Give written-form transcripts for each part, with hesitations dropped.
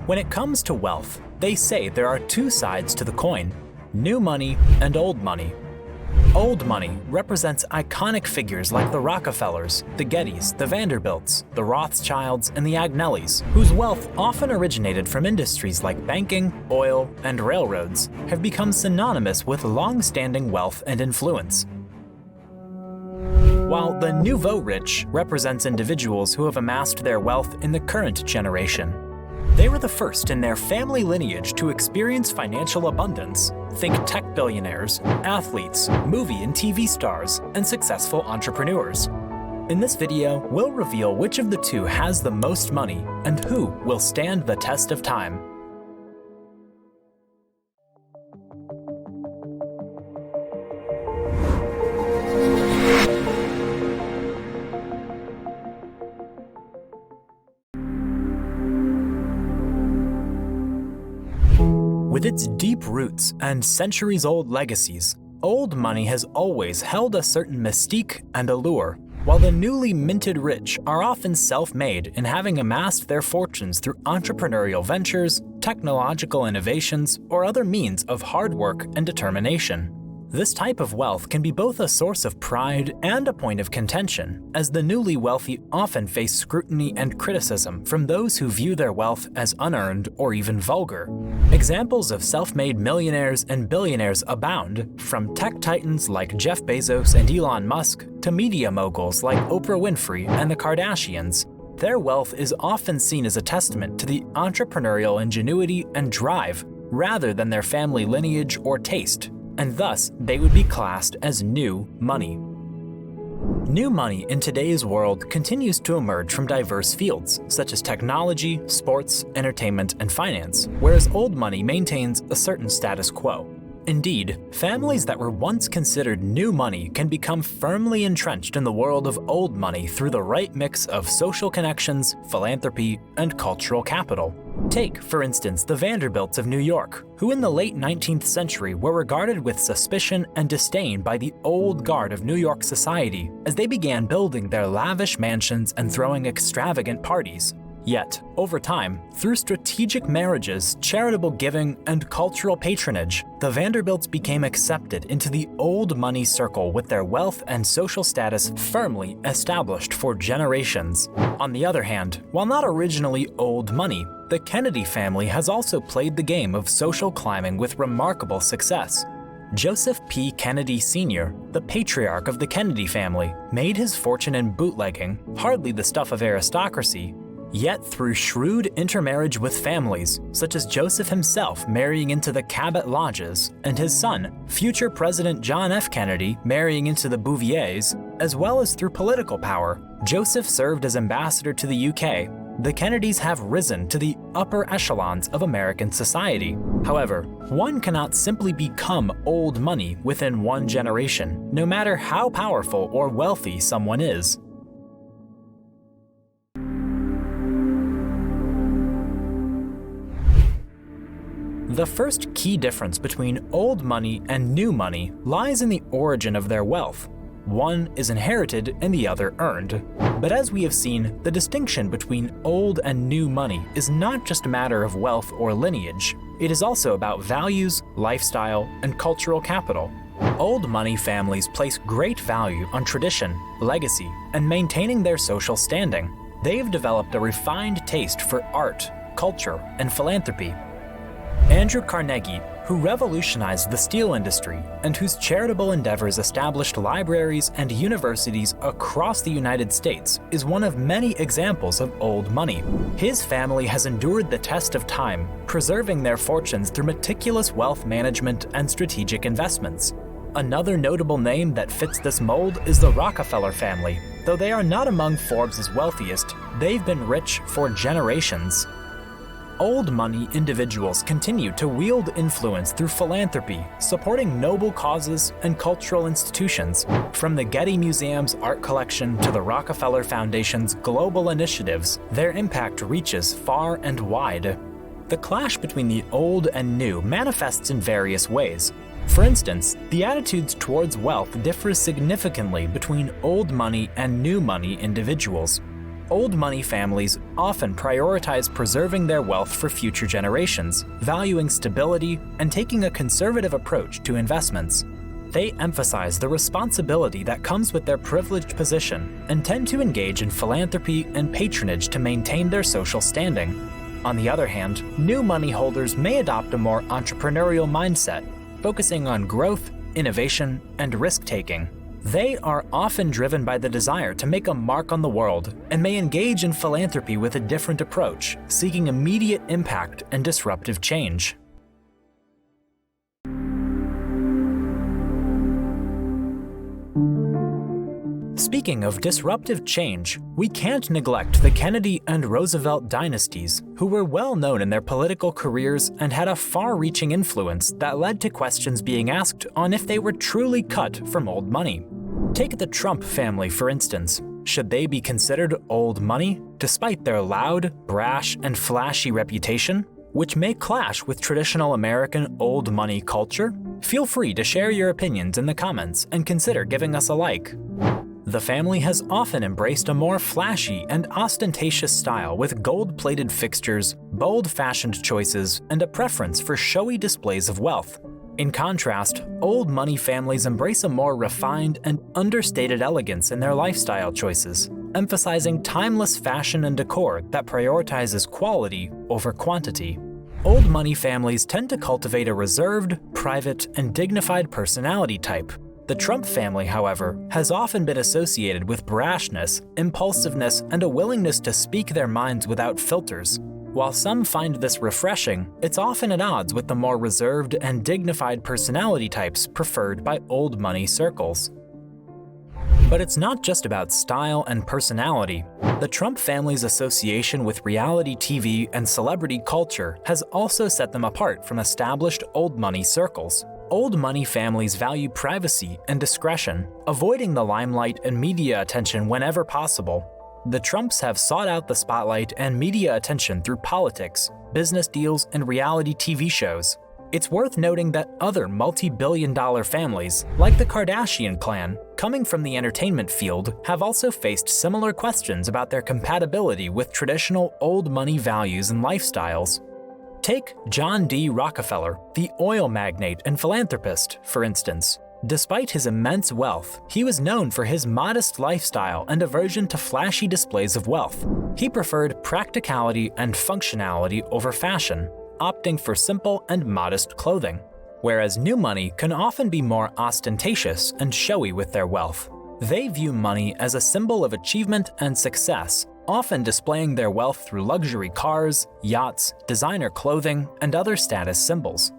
When it comes to wealth, they say there are two sides to the coin: new money and old money. Old money represents iconic figures like the Rockefellers, the Gettys, the Vanderbilts, the Rothschilds, and the Agnellis, whose wealth often originated from industries like banking, oil, and railroads, have become synonymous with long-standing wealth and influence. While the nouveau rich represents individuals who have amassed their wealth in the current generation. They were the first in their family lineage to experience financial abundance. Think tech billionaires, athletes, movie and TV stars, and successful entrepreneurs. In this video, we'll reveal which of the two has the most money and who will stand the test of time. With its deep roots and centuries-old legacies, old money has always held a certain mystique and allure, while the newly minted rich are often self-made in having amassed their fortunes through entrepreneurial ventures, technological innovations, or other means of hard work and determination. This type of wealth can be both a source of pride and a point of contention, as the newly wealthy often face scrutiny and criticism from those who view their wealth as unearned or even vulgar. Examples of self-made millionaires and billionaires abound, from tech titans like Jeff Bezos and Elon Musk to media moguls like Oprah Winfrey and the Kardashians. Their wealth is often seen as a testament to the entrepreneurial ingenuity and drive, rather than their family lineage or taste, and thus they would be classed as new money. New money in today's world continues to emerge from diverse fields, such as technology, sports, entertainment, and finance, whereas old money maintains a certain status quo. Indeed, families that were once considered new money can become firmly entrenched in the world of old money through the right mix of social connections, philanthropy, and cultural capital. Take, for instance, the Vanderbilts of New York, who in the late 19th century were regarded with suspicion and disdain by the old guard of New York society as they began building their lavish mansions and throwing extravagant parties. Yet, over time, through strategic marriages, charitable giving, and cultural patronage, the Vanderbilts became accepted into the old money circle with their wealth and social status firmly established for generations. On the other hand, while not originally old money, the Kennedy family has also played the game of social climbing with remarkable success. Joseph P. Kennedy Sr., the patriarch of the Kennedy family, made his fortune in bootlegging, hardly the stuff of aristocracy. Yet through shrewd intermarriage with families, such as Joseph himself marrying into the Cabot Lodges, and his son, future President John F. Kennedy, marrying into the Bouviers, as well as through political power, Joseph served as ambassador to the UK. The Kennedys have risen to the upper echelons of American society. However, one cannot simply become old money within one generation, no matter how powerful or wealthy someone is. The first key difference between old money and new money lies in the origin of their wealth. One is inherited and the other earned. But as we have seen, the distinction between old and new money is not just a matter of wealth or lineage. It is also about values, lifestyle, and cultural capital. Old money families place great value on tradition, legacy, and maintaining their social standing. They've developed a refined taste for art, culture, and philanthropy. Andrew Carnegie, who revolutionized the steel industry and whose charitable endeavors established libraries and universities across the United States, is one of many examples of old money. His family has endured the test of time, preserving their fortunes through meticulous wealth management and strategic investments. Another notable name that fits this mold is the Rockefeller family. Though they are not among Forbes' wealthiest, they've been rich for generations. Old money individuals continue to wield influence through philanthropy, supporting noble causes and cultural institutions. From the Getty Museum's art collection to the Rockefeller Foundation's global initiatives, their impact reaches far and wide. The clash between the old and new manifests in various ways. For instance, the attitudes towards wealth differ significantly between old money and new money individuals. old money families often prioritize preserving their wealth for future generations, valuing stability and taking a conservative approach to investments. They emphasize the responsibility that comes with their privileged position and tend to engage in philanthropy and patronage to maintain their social standing. On the other hand, new money holders may adopt a more entrepreneurial mindset, focusing on growth, innovation, and risk-taking. They are often driven by the desire to make a mark on the world and may engage in philanthropy with a different approach, seeking immediate impact and disruptive change. Speaking of disruptive change, we can't neglect the Kennedy and Roosevelt dynasties, who were well known in their political careers and had a far-reaching influence that led to questions being asked on if they were truly cut from old money. Take the Trump family, for instance. Should they be considered old money, despite their loud, brash, and flashy reputation, which may clash with traditional American old money culture? Feel free to share your opinions in the comments and consider giving us a like. The family has often embraced a more flashy and ostentatious style with gold-plated fixtures, bold fashioned choices, and a preference for showy displays of wealth. In contrast, old money families embrace a more refined and understated elegance in their lifestyle choices, emphasizing timeless fashion and decor that prioritizes quality over quantity. Old money families tend to cultivate a reserved, private, and dignified personality type. The Trump family, however, has often been associated with brashness, impulsiveness, and a willingness to speak their minds without filters. While some find this refreshing, it's often at odds with the more reserved and dignified personality types preferred by old money circles. But it's not just about style and personality. The Trump family's association with reality TV and celebrity culture has also set them apart from established old money circles. Old money families value privacy and discretion, avoiding the limelight and media attention whenever possible. The Trumps have sought out the spotlight and media attention through politics, business deals, and reality TV shows. It's worth noting that other multi-billion-dollar families, like the Kardashian clan, coming from the entertainment field, have also faced similar questions about their compatibility with traditional old money values and lifestyles. Take John D. Rockefeller, the oil magnate and philanthropist, for instance. Despite his immense wealth, he was known for his modest lifestyle and aversion to flashy displays of wealth. He preferred practicality and functionality over fashion, opting for simple and modest clothing. Whereas new money can often be more ostentatious and showy with their wealth. They view money as a symbol of achievement and success, often displaying their wealth through luxury cars, yachts, designer clothing, and other status symbols.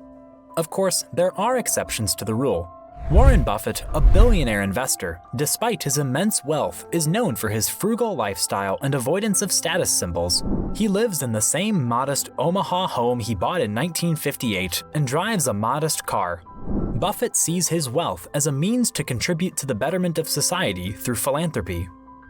Of course, there are exceptions to the rule. Warren Buffett, a billionaire investor, despite his immense wealth, is known for his frugal lifestyle and avoidance of status symbols. He lives in the same modest Omaha home he bought in 1958 and drives a modest car. Buffett sees his wealth as a means to contribute to the betterment of society through philanthropy.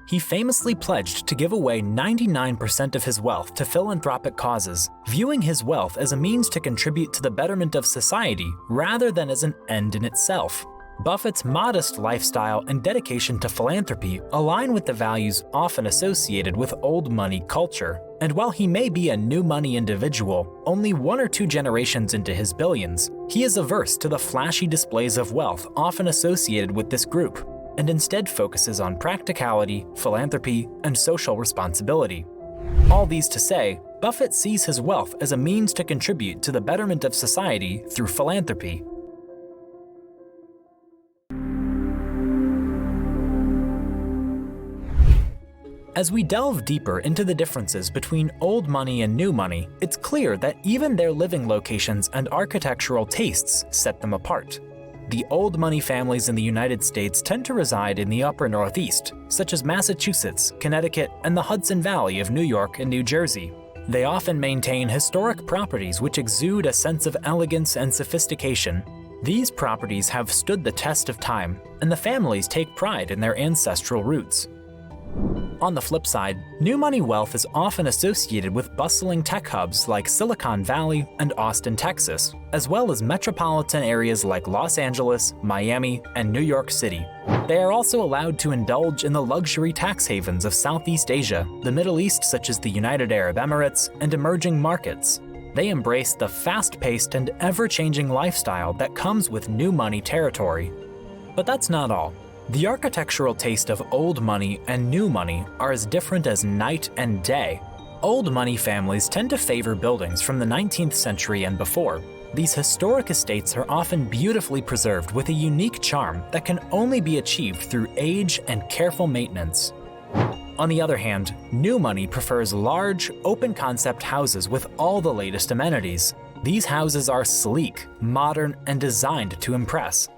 He famously pledged to give away 99% of his wealth to philanthropic causes, viewing his wealth as a means to contribute to the betterment of society rather than as an end in itself. Buffett's modest lifestyle and dedication to philanthropy align with the values often associated with old money culture. And while he may be a new money individual, only 1 or 2 generations into his billions, he is averse to the flashy displays of wealth often associated with this group, and instead focuses on practicality, philanthropy, and social responsibility. All these to say, Buffett sees his wealth as a means to contribute to the betterment of society through philanthropy. As we delve deeper into the differences between old money and new money, it's clear that even their living locations and architectural tastes set them apart. The old money families in the United States tend to reside in the upper Northeast, such as Massachusetts, Connecticut, and the Hudson Valley of New York and New Jersey. They often maintain historic properties which exude a sense of elegance and sophistication. These properties have stood the test of time, and the families take pride in their ancestral roots. On the flip side, new money wealth is often associated with bustling tech hubs like Silicon Valley and Austin, Texas, as well as metropolitan areas like Los Angeles, Miami, and New York City. They are also allowed to indulge in the luxury tax havens of Southeast Asia, the Middle East such as the United Arab Emirates, and emerging markets. They embrace the fast-paced and ever-changing lifestyle that comes with new money territory. But that's not all. The architectural taste of old money and new money are as different as night and day. Old money families tend to favor buildings from the 19th century and before. These historic estates are often beautifully preserved with a unique charm that can only be achieved through age and careful maintenance. On the other hand, new money prefers large, open-concept houses with all the latest amenities. These houses are sleek, modern, and designed to impress.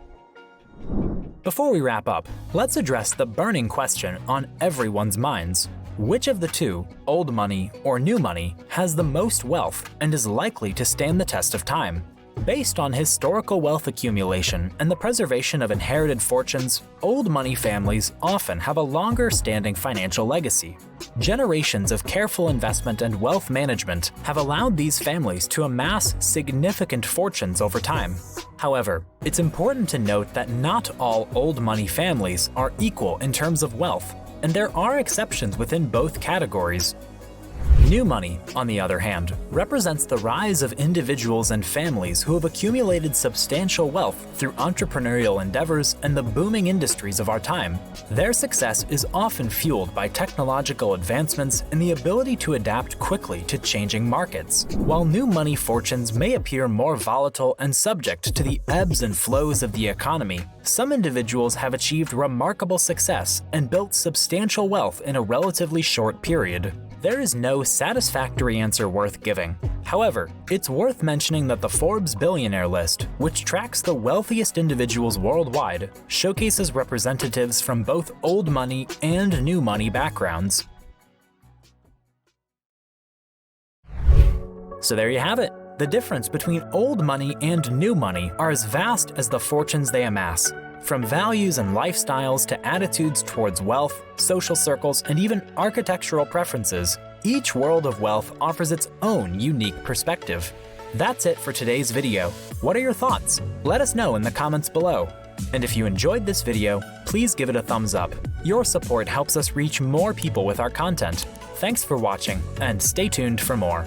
Before we wrap up, let's address the burning question on everyone's minds. Which of the two, old money or new money, has the most wealth and is likely to stand the test of time? Based on historical wealth accumulation and the preservation of inherited fortunes, old money families often have a longer-standing financial legacy. Generations of careful investment and wealth management have allowed these families to amass significant fortunes over time. However, it's important to note that not all old money families are equal in terms of wealth, and there are exceptions within both categories. New money, on the other hand, represents the rise of individuals and families who have accumulated substantial wealth through entrepreneurial endeavors and the booming industries of our time. Their success is often fueled by technological advancements and the ability to adapt quickly to changing markets. While new money fortunes may appear more volatile and subject to the ebbs and flows of the economy, some individuals have achieved remarkable success and built substantial wealth in a relatively short period. There is no satisfactory answer worth giving. However, it's worth mentioning that the Forbes billionaire list, which tracks the wealthiest individuals worldwide, showcases representatives from both old money and new money backgrounds. So there you have it. The difference between old money and new money are as vast as the fortunes they amass. From values and lifestyles to attitudes towards wealth, social circles, and even architectural preferences, each world of wealth offers its own unique perspective. That's it for today's video. What are your thoughts? Let us know in the comments below. And if you enjoyed this video, please give it a thumbs up. Your support helps us reach more people with our content. Thanks for watching, and stay tuned for more.